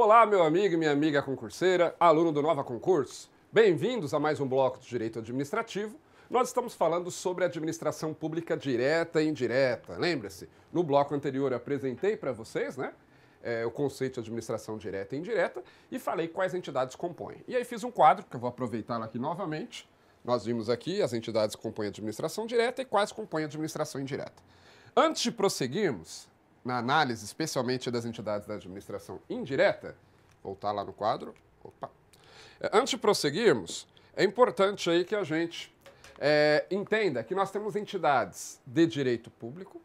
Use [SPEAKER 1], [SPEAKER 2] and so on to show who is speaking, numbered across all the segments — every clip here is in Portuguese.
[SPEAKER 1] Olá, meu amigo e minha amiga concurseira, aluno do Nova Concurso. Bem-vindos a mais um bloco de Direito Administrativo. Nós estamos falando sobre administração pública direta e indireta. Lembra-se, no bloco anterior eu apresentei para vocês, o conceito de administração direta e indireta e falei quais entidades compõem. E aí fiz um quadro, que eu vou aproveitar aqui novamente. Nós vimos aqui as entidades que compõem a administração direta e quais compõem a administração indireta. Antes de prosseguirmos na análise, especialmente das entidades da administração indireta, voltar lá no quadro. Opa. Antes de prosseguirmos, é importante aí que a gente entenda que nós temos entidades de direito público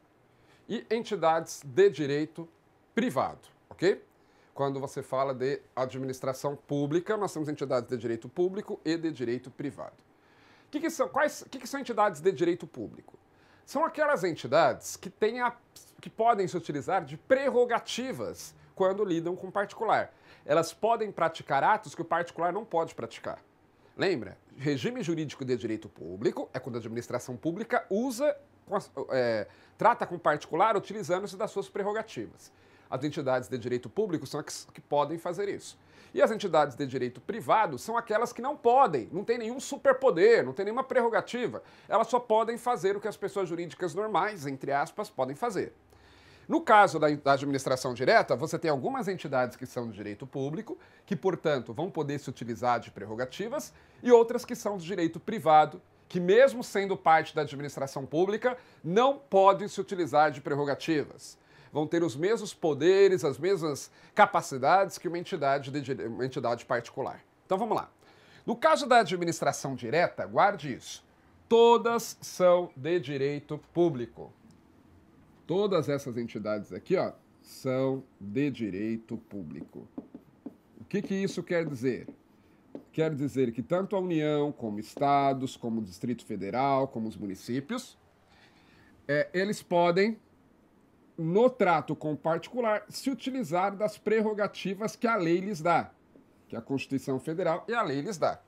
[SPEAKER 1] e entidades de direito privado, ok? Quando você fala de administração pública, nós temos entidades de direito público e de direito privado. O que são entidades de direito público? São aquelas entidades que podem se utilizar de prerrogativas quando lidam com particular. Elas podem praticar atos que o particular não pode praticar. Lembra? Regime jurídico de direito público é quando a administração pública trata com particular utilizando-se das suas prerrogativas. As entidades de direito público são as que podem fazer isso. E as entidades de direito privado são aquelas que não podem, não têm nenhum superpoder, não têm nenhuma prerrogativa. Elas só podem fazer o que as pessoas jurídicas normais, entre aspas, podem fazer. No caso da administração direta, você tem algumas entidades que são de direito público, que, portanto, vão poder se utilizar de prerrogativas, e outras que são de direito privado, que, mesmo sendo parte da administração pública, não podem se utilizar de prerrogativas. Vão ter os mesmos poderes, as mesmas capacidades que uma entidade particular. Então vamos lá. No caso da administração direta, guarde isso. Todas são de direito público. Todas essas entidades aqui, ó, são de direito público. O que isso quer dizer? Quer dizer que tanto a União, como estados, como o Distrito Federal, como os municípios, eles podem, no trato com o particular, se utilizar das prerrogativas que a lei lhes dá, que a Constituição Federal e a lei lhes dá.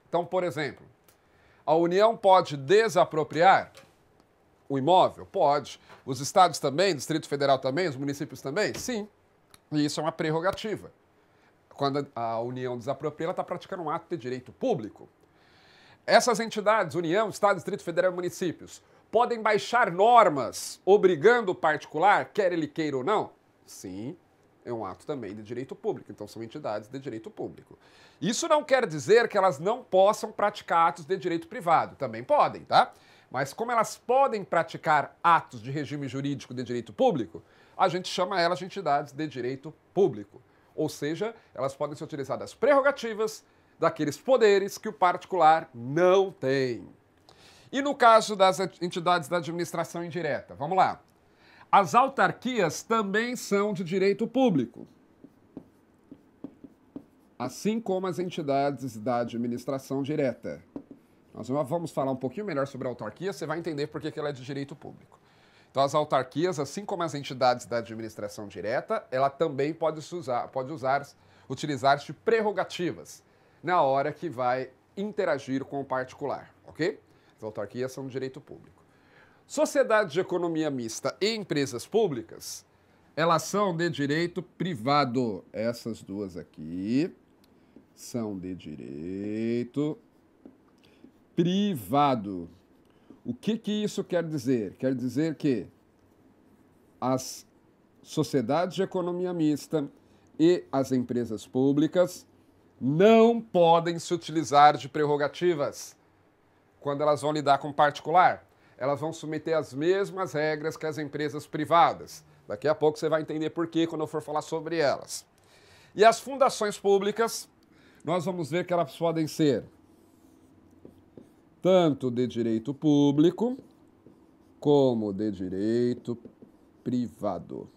[SPEAKER 1] Então, por exemplo, a União pode desapropriar o imóvel? Pode. Os estados também, o Distrito Federal também, os municípios também? Sim. E isso é uma prerrogativa. Quando a União desapropria, ela está praticando um ato de direito público. Essas entidades, União, Estado, Distrito Federal e municípios, podem baixar normas obrigando o particular, quer ele queira ou não? Sim, é um ato também de direito público, então são entidades de direito público. Isso não quer dizer que elas não possam praticar atos de direito privado, também podem, tá? Mas como elas podem praticar atos de regime jurídico de direito público, a gente chama elas de entidades de direito público. Ou seja, elas podem ser utilizadas das prerrogativas daqueles poderes que o particular não tem. E no caso das entidades da administração indireta, vamos lá. As autarquias também são de direito público, assim como as entidades da administração direta. Nós vamos falar um pouquinho melhor sobre a autarquia, você vai entender por que ela é de direito público. Então, as autarquias, assim como as entidades da administração direta, ela também pode utilizar-se de prerrogativas na hora que vai interagir com o particular, ok? As autarquias são de direito público. Sociedades de economia mista e empresas públicas, elas são de direito privado. Essas duas aqui são de direito privado. O que isso quer dizer? Quer dizer que as sociedades de economia mista e as empresas públicas não podem se utilizar de prerrogativas quando elas vão lidar com particular. Elas vão submeter as mesmas regras que as empresas privadas. Daqui a pouco você vai entender por quê quando eu for falar sobre elas. E as fundações públicas, nós vamos ver que elas podem ser tanto de direito público como de direito privado.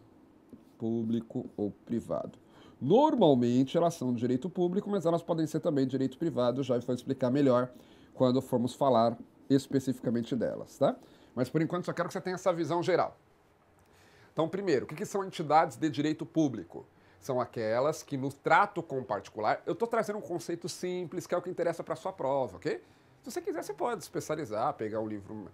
[SPEAKER 1] Público ou privado. Normalmente elas são de direito público, mas elas podem ser também de direito privado. Já vou explicar melhor quando formos falar especificamente delas, tá? Mas por enquanto só quero que você tenha essa visão geral. Então, primeiro, o que são entidades de direito público? São aquelas que no trato com o particular... Eu estou trazendo um conceito simples, que é o que interessa para a sua prova, ok? Se você quiser, você pode especializar, pegar um livro,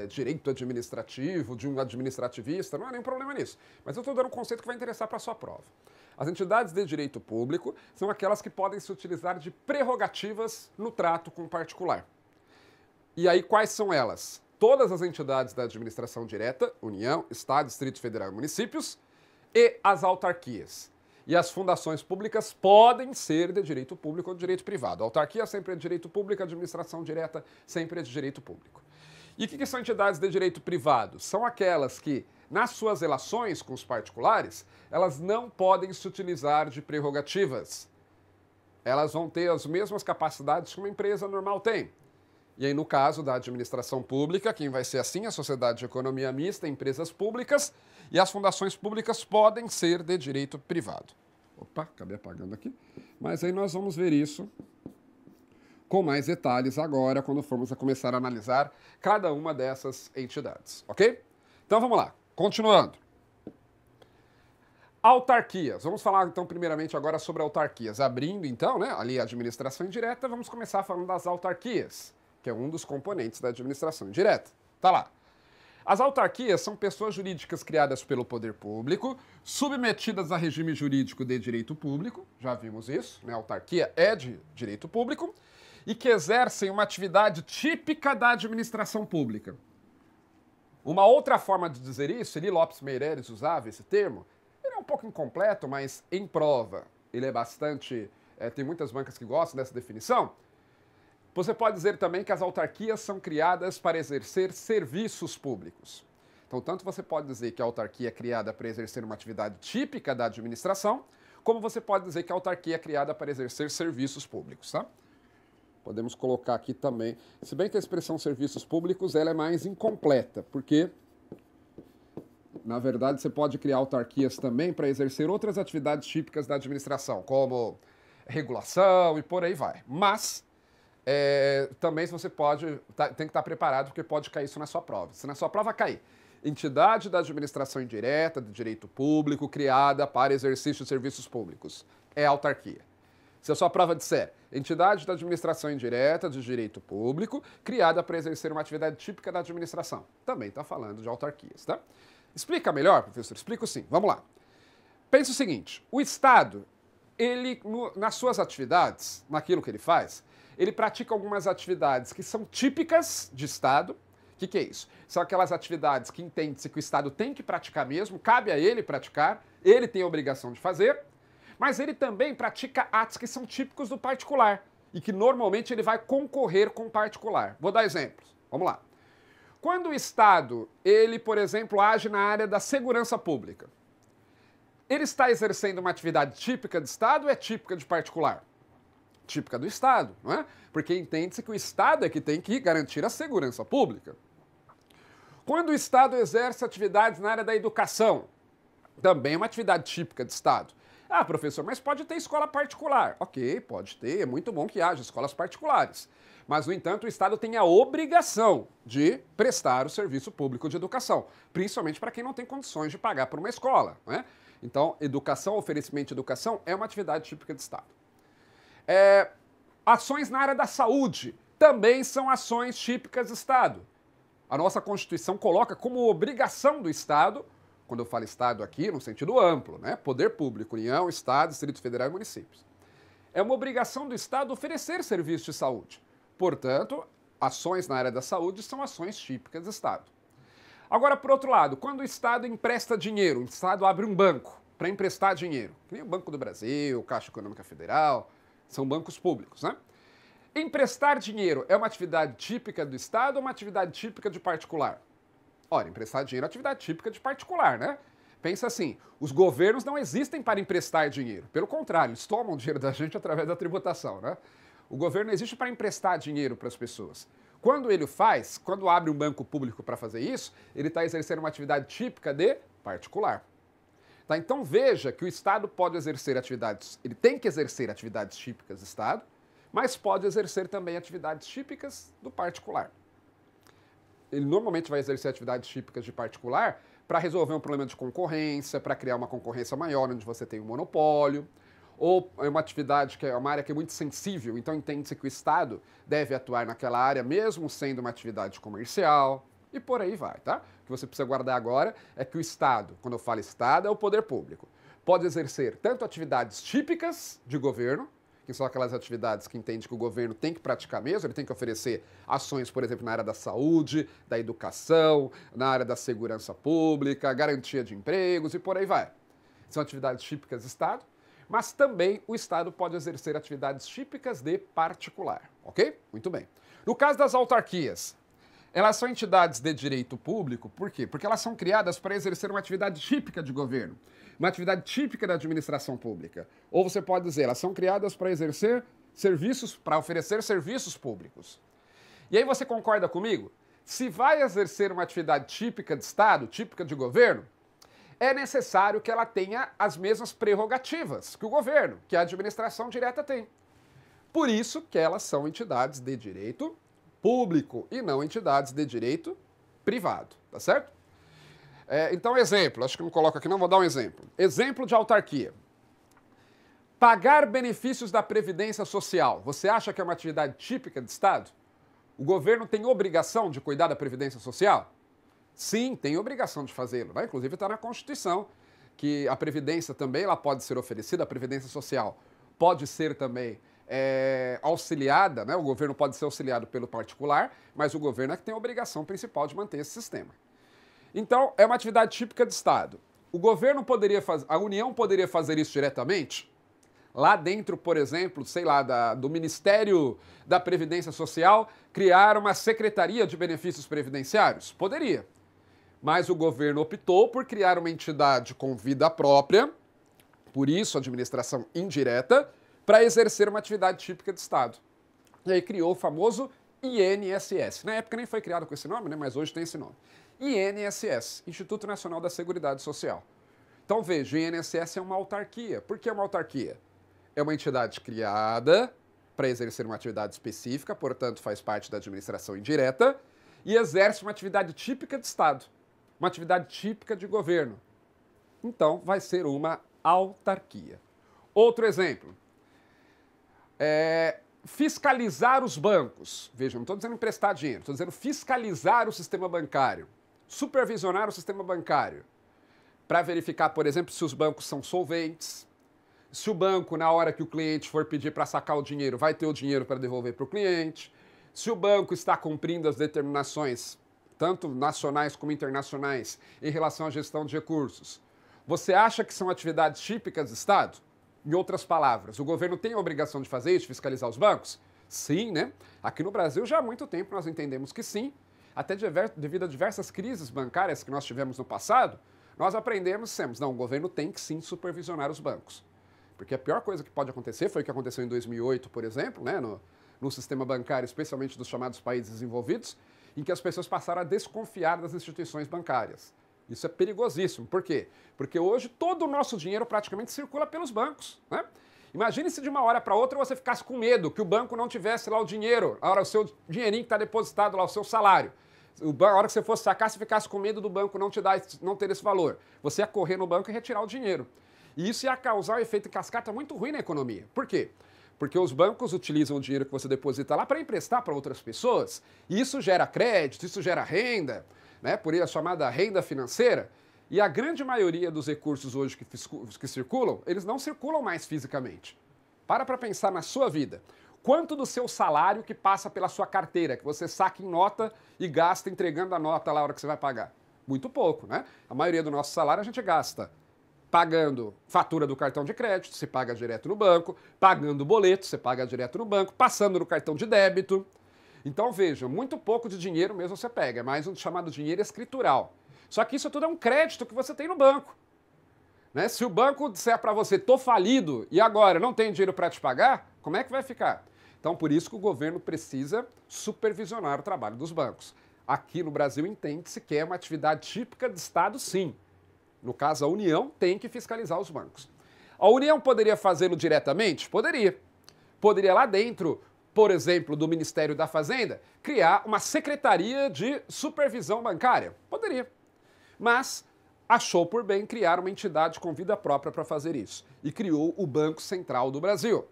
[SPEAKER 1] direito administrativo, de um administrativista, não há nenhum problema nisso. Mas eu estou dando um conceito que vai interessar para a sua prova. As entidades de direito público são aquelas que podem se utilizar de prerrogativas no trato com o particular. E aí, quais são elas? Todas as entidades da administração direta, União, Estado, Distrito Federal e municípios, e as autarquias. E as fundações públicas podem ser de direito público ou de direito privado. A autarquia sempre é de direito público, a administração direta sempre é de direito público. E o que são entidades de direito privado? São aquelas que, nas suas relações com os particulares, elas não podem se utilizar de prerrogativas. Elas vão ter as mesmas capacidades que uma empresa normal tem. E aí, no caso da administração pública, quem vai ser assim? A sociedade de economia mista, empresas públicas, e as fundações públicas podem ser de direito privado. Opa, acabei apagando aqui. Mas aí nós vamos ver isso com mais detalhes agora, quando formos a começar a analisar cada uma dessas entidades, ok? Então vamos lá, continuando. Autarquias. Vamos falar então primeiramente agora sobre autarquias. Abrindo então, né, ali a administração indireta, vamos começar falando das autarquias, que é um dos componentes da administração indireta. Tá lá. As autarquias são pessoas jurídicas criadas pelo poder público, submetidas a regime jurídico de direito público, já vimos isso, né? A autarquia é de direito público, e que exercem uma atividade típica da administração pública. Uma outra forma de dizer isso, Eli Lopes Meireles usava esse termo, ele é um pouco incompleto, mas em prova ele é bastante... tem muitas bancas que gostam dessa definição. Você pode dizer também que as autarquias são criadas para exercer serviços públicos. Então, tanto você pode dizer que a autarquia é criada para exercer uma atividade típica da administração, como você pode dizer que a autarquia é criada para exercer serviços públicos, tá? Podemos colocar aqui também, se bem que a expressão serviços públicos ela é mais incompleta, porque, na verdade, você pode criar autarquias também para exercer outras atividades típicas da administração, como regulação e por aí vai. Mas... também se você pode, tem que estar preparado porque pode cair isso na sua prova. Se na sua prova cair, entidade da administração indireta, de direito público, criada para exercício de serviços públicos, é autarquia. Se a sua prova disser, entidade da administração indireta, de direito público, criada para exercer uma atividade típica da administração, também está falando de autarquias, tá? Explica melhor, professor? Explico sim. Vamos lá. Pense o seguinte, o Estado, ele, nas suas atividades, naquilo que ele faz, ele pratica algumas atividades que são típicas de Estado. O que é isso? São aquelas atividades que entende-se que o Estado tem que praticar mesmo, cabe a ele praticar, ele tem a obrigação de fazer, mas ele também pratica atos que são típicos do particular e que normalmente ele vai concorrer com o particular. Vou dar exemplos. Vamos lá. Quando o Estado, ele, por exemplo, age na área da segurança pública, ele está exercendo uma atividade típica de Estado ou é típica de particular? Típica do Estado, não é? Porque entende-se que o Estado é que tem que garantir a segurança pública. Quando o Estado exerce atividades na área da educação, também é uma atividade típica de Estado. Ah, professor, mas pode ter escola particular. Ok, pode ter, é muito bom que haja escolas particulares. Mas, no entanto, o Estado tem a obrigação de prestar o serviço público de educação, principalmente para quem não tem condições de pagar por uma escola, né? Então, educação, oferecimento de educação é uma atividade típica de Estado. Ações na área da saúde também são ações típicas do Estado. A nossa Constituição coloca como obrigação do Estado, quando eu falo Estado aqui, no sentido amplo, né? Poder público, União, Estado, Distrito Federal e municípios. É uma obrigação do Estado oferecer serviços de saúde. Portanto, ações na área da saúde são ações típicas do Estado. Agora, por outro lado, quando o Estado empresta dinheiro, o Estado abre um banco para emprestar dinheiro, que nem o Banco do Brasil, Caixa Econômica Federal, são bancos públicos, né? Emprestar dinheiro é uma atividade típica do Estado ou uma atividade típica de particular? Ora, emprestar dinheiro é atividade típica de particular, né? Pensa assim, os governos não existem para emprestar dinheiro. Pelo contrário, eles tomam dinheiro da gente através da tributação, né? O governo existe para emprestar dinheiro para as pessoas. Quando ele faz, quando abre um banco público para fazer isso, ele está exercendo uma atividade típica de particular. Tá? Então veja que o Estado pode exercer atividades, ele tem que exercer atividades típicas do Estado, mas pode exercer também atividades típicas do particular. Ele normalmente vai exercer atividades típicas de particular para resolver um problema de concorrência, para criar uma concorrência maior onde você tem um monopólio, ou é uma atividade que é uma área que é muito sensível, então entende-se que o Estado deve atuar naquela área mesmo sendo uma atividade comercial, e por aí vai, tá? O que você precisa guardar agora é que o Estado, quando eu falo Estado, é o poder público. pode exercer tanto atividades típicas de governo, que são aquelas atividades que entende que o governo tem que praticar mesmo, ele tem que oferecer ações, por exemplo, na área da saúde, da educação, na área da segurança pública, garantia de empregos e por aí vai. São atividades típicas do Estado, mas também o Estado pode exercer atividades típicas de particular, ok? Muito bem. No caso das autarquias, elas são entidades de direito público, por quê? Porque elas são criadas para exercer uma atividade típica de governo, uma atividade típica da administração pública. Ou você pode dizer, elas são criadas para exercer serviços, para oferecer serviços públicos. E aí você concorda comigo? Se vai exercer uma atividade típica de Estado, típica de governo, é necessário que ela tenha as mesmas prerrogativas que o governo, que a administração direta tem. Por isso que elas são entidades de direito público e não entidades de direito privado, tá certo? Então, exemplo, acho que não coloco aqui não, vou dar um exemplo. Exemplo de autarquia. Pagar benefícios da Previdência Social. Você acha que é uma atividade típica de Estado? O governo tem obrigação de cuidar da Previdência Social? Sim, tem obrigação de fazê-lo, né? Inclusive está na Constituição que a Previdência também ela pode ser oferecida, a Previdência Social pode ser também auxiliada, né? O governo pode ser auxiliado pelo particular, mas o governo é que tem a obrigação principal de manter esse sistema. Então, é uma atividade típica de Estado. O governo poderia fazer, a União poderia fazer isso diretamente? Lá dentro, por exemplo, sei lá, do Ministério da Previdência Social, criar uma Secretaria de Benefícios Previdenciários? Poderia. Mas o governo optou por criar uma entidade com vida própria, por isso administração indireta, para exercer uma atividade típica de Estado. E aí criou o famoso INSS. Na época nem foi criado com esse nome, né? Mas hoje tem esse nome. INSS, Instituto Nacional da Seguridade Social. Então veja, o INSS é uma autarquia. Por que é uma autarquia? É uma entidade criada para exercer uma atividade específica, portanto faz parte da administração indireta, e exerce uma atividade típica de Estado, uma atividade típica de governo. Então vai ser uma autarquia. Outro exemplo. Fiscalizar os bancos. Veja, não estou dizendo emprestar dinheiro, estou dizendo fiscalizar o sistema bancário, supervisionar o sistema bancário, para verificar, por exemplo, se os bancos são solventes, se o banco, na hora que o cliente for pedir para sacar o dinheiro, vai ter o dinheiro para devolver para o cliente, se o banco está cumprindo as determinações, tanto nacionais como internacionais, em relação à gestão de recursos. Você acha que são atividades típicas do Estado? Em outras palavras, o governo tem a obrigação de fazer isso, de fiscalizar os bancos? Sim, né? Aqui no Brasil já há muito tempo nós entendemos que sim. Até devido a diversas crises bancárias que nós tivemos no passado, nós aprendemos, não, o governo tem que sim supervisionar os bancos. Porque a pior coisa que pode acontecer foi o que aconteceu em 2008, por exemplo, né, no sistema bancário, especialmente dos chamados países desenvolvidos, em que as pessoas passaram a desconfiar das instituições bancárias. Isso é perigosíssimo. Por quê? Porque hoje todo o nosso dinheiro praticamente circula pelos bancos, né? Imagine se de uma hora para outra você ficasse com medo que o banco não tivesse lá o dinheiro, a hora o seu dinheirinho que está depositado lá, o seu salário. A hora que você fosse sacar, você ficasse com medo do banco não ter esse valor. Você ia correr no banco e retirar o dinheiro. E isso ia causar um efeito em cascata muito ruim na economia. Por quê? Porque os bancos utilizam o dinheiro que você deposita lá para emprestar para outras pessoas, e isso gera crédito, isso gera renda, né? Por isso a chamada renda financeira. E a grande maioria dos recursos hoje que circulam, eles não circulam mais fisicamente. Para pensar na sua vida. Quanto do seu salário que passa pela sua carteira, que você saca em nota e gasta entregando a nota lá na hora que você vai pagar? Muito pouco, né? A maioria do nosso salário a gente gasta pagando fatura do cartão de crédito, você paga direto no banco, pagando boleto, você paga direto no banco, passando no cartão de débito. Então veja, muito pouco de dinheiro mesmo você pega, é mais um chamado dinheiro escritural. Só que isso tudo é um crédito que você tem no banco. Né? Se o banco disser para você, tô falido e agora não tem dinheiro para te pagar, como é que vai ficar? Então por isso que o governo precisa supervisionar o trabalho dos bancos. Aqui no Brasil entende-se que é uma atividade típica de Estado, sim. No caso, a União tem que fiscalizar os bancos. A União poderia fazê-lo diretamente? Poderia. Poderia lá dentro, por exemplo, do Ministério da Fazenda, criar uma secretaria de supervisão bancária? Poderia. Mas achou por bem criar uma entidade com vida própria para fazer isso. E criou o Banco Central do Brasil,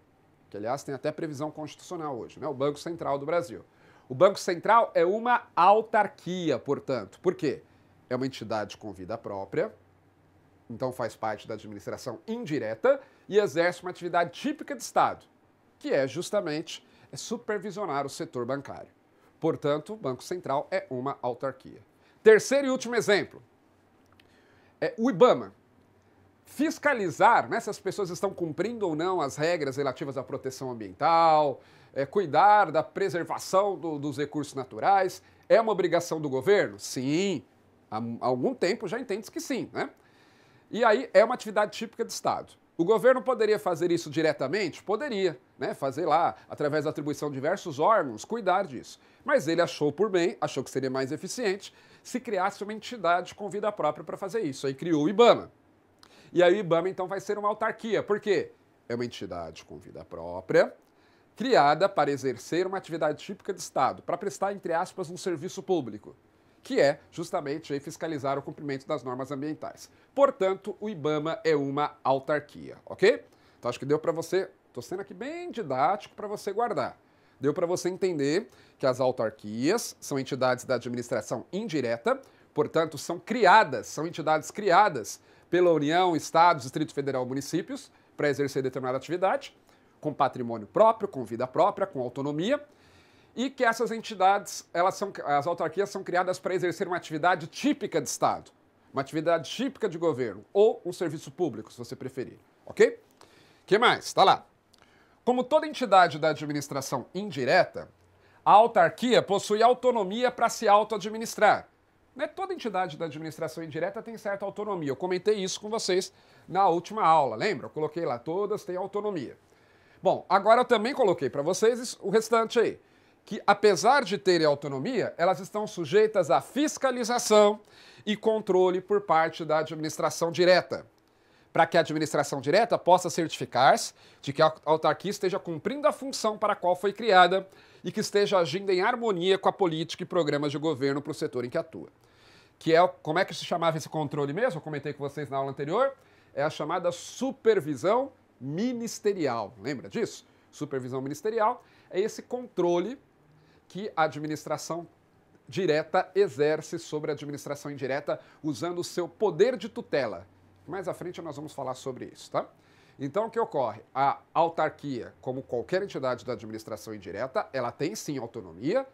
[SPEAKER 1] que aliás tem até previsão constitucional hoje, né? O Banco Central do Brasil. O Banco Central é uma autarquia, portanto. Por quê? É uma entidade com vida própria, então faz parte da administração indireta e exerce uma atividade típica de Estado, que é justamente supervisionar o setor bancário. Portanto, o Banco Central é uma autarquia. Terceiro e último exemplo, o IBAMA. Fiscalizar, né, se as pessoas estão cumprindo ou não as regras relativas à proteção ambiental, cuidar da preservação dos recursos naturais, é uma obrigação do governo? Sim, há algum tempo já entende-se que sim, né? E aí é uma atividade típica de Estado. O governo poderia fazer isso diretamente? Poderia, né? Fazer lá, através da atribuição de diversos órgãos, cuidar disso. Mas ele achou por bem, achou que seria mais eficiente se criasse uma entidade com vida própria para fazer isso. Aí criou o IBAMA. E aí o IBAMA, então, vai ser uma autarquia. Por quê? É uma entidade com vida própria, criada para exercer uma atividade típica de Estado, para prestar, entre aspas, um serviço público, que é justamente fiscalizar o cumprimento das normas ambientais. Portanto, o IBAMA é uma autarquia, ok? Então, acho que deu para você, estou sendo aqui bem didático para você guardar. Deu para você entender que as autarquias são entidades da administração indireta, portanto, são entidades criadas pela União, Estados, Distrito Federal, municípios, para exercer determinada atividade, com patrimônio próprio, com vida própria, com autonomia, e que essas entidades, as autarquias são criadas para exercer uma atividade típica de Estado, uma atividade típica de governo, ou um serviço público, se você preferir, ok? O que mais? Tá lá. Como toda entidade da administração indireta, a autarquia possui autonomia para se auto-administrar. Né? Toda entidade da administração indireta tem certa autonomia. Eu comentei isso com vocês na última aula, lembra? Eu coloquei lá, todas têm autonomia. Bom, agora eu também coloquei para vocês o restante aí, que apesar de terem autonomia, elas estão sujeitas à fiscalização e controle por parte da administração direta, para que a administração direta possa certificar-se de que a autarquia esteja cumprindo a função para a qual foi criada e que esteja agindo em harmonia com a política e programas de governo para o setor em que atua. Que é, como é que se chamava esse controle mesmo? Eu comentei com vocês na aula anterior. É a chamada supervisão ministerial. Lembra disso? Supervisão ministerial é esse controle que a administração direta exerce sobre a administração indireta usando o seu poder de tutela. Mais à frente nós vamos falar sobre isso, tá? Então, o que ocorre? A autarquia, como qualquer entidade da administração indireta, ela tem sim autonomia,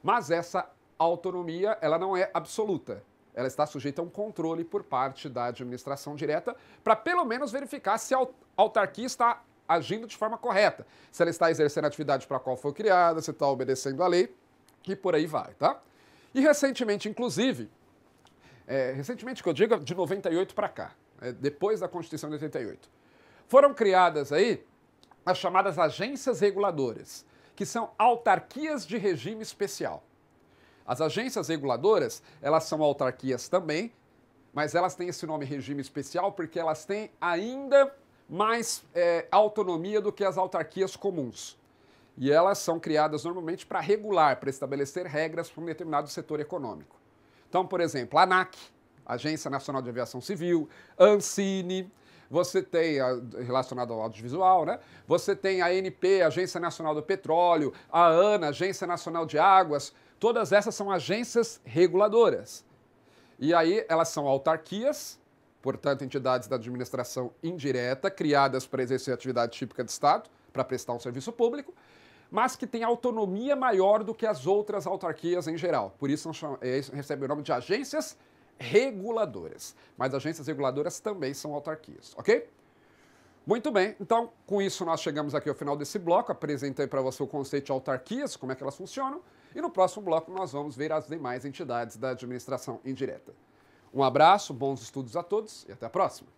[SPEAKER 1] mas essa autonomia ela não é absoluta. Ela está sujeita a um controle por parte da administração direta para pelo menos verificar se a autarquia está agindo de forma correta, se ela está exercendo a atividade para a qual foi criada, se está obedecendo à lei e por aí vai, tá? E recentemente, inclusive, recentemente que eu digo, de 98 para cá, depois da Constituição de 88, foram criadas aí as chamadas agências reguladoras, que são autarquias de regime especial. As agências reguladoras, elas são autarquias também, mas elas têm esse nome regime especial porque elas têm ainda mais autonomia do que as autarquias comuns. E elas são criadas normalmente para regular, para estabelecer regras para um determinado setor econômico. Então, por exemplo, a ANAC, Agência Nacional de Aviação Civil, Ancine, você tem, relacionado ao audiovisual, né? Você tem a ANP, Agência Nacional do Petróleo, a ANA, Agência Nacional de Águas, todas essas são agências reguladoras. E aí elas são autarquias, portanto entidades da administração indireta, criadas para exercer atividade típica de Estado, para prestar um serviço público, mas que têm autonomia maior do que as outras autarquias em geral. Por isso recebe o nome de agências reguladoras. Mas agências reguladoras também são autarquias, ok? Muito bem, então com isso nós chegamos aqui ao final desse bloco, apresentei para você o conceito de autarquias, como é que elas funcionam, e no próximo bloco nós vamos ver as demais entidades da administração indireta. Um abraço, bons estudos a todos e até a próxima!